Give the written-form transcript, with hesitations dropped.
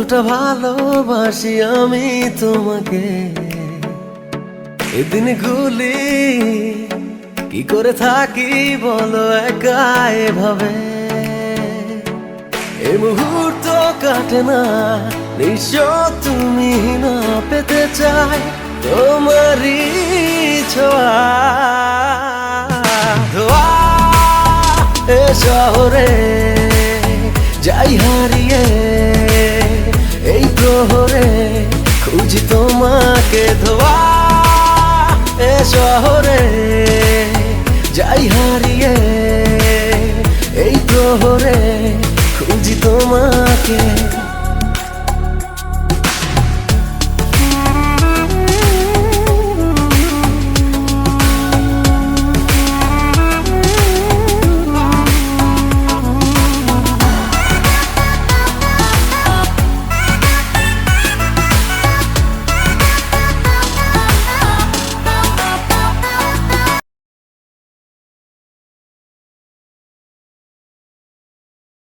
কতটা ভালোবাসি আমি তোমাকে, এদিন গুলি কি করে থাকি বলো একা এভাবে। এই মুহূর্ত কাটে না নিশ্চয় তুমি না পেতে চাই তোমারই ছোঁয়া। ধোয়া এ শহরে যাই হারিয়ে, এই প্রহরে খুঁজি তোমাকে। ধোয়া এ শহরে যাই হারিয়ে, এই প্রহরে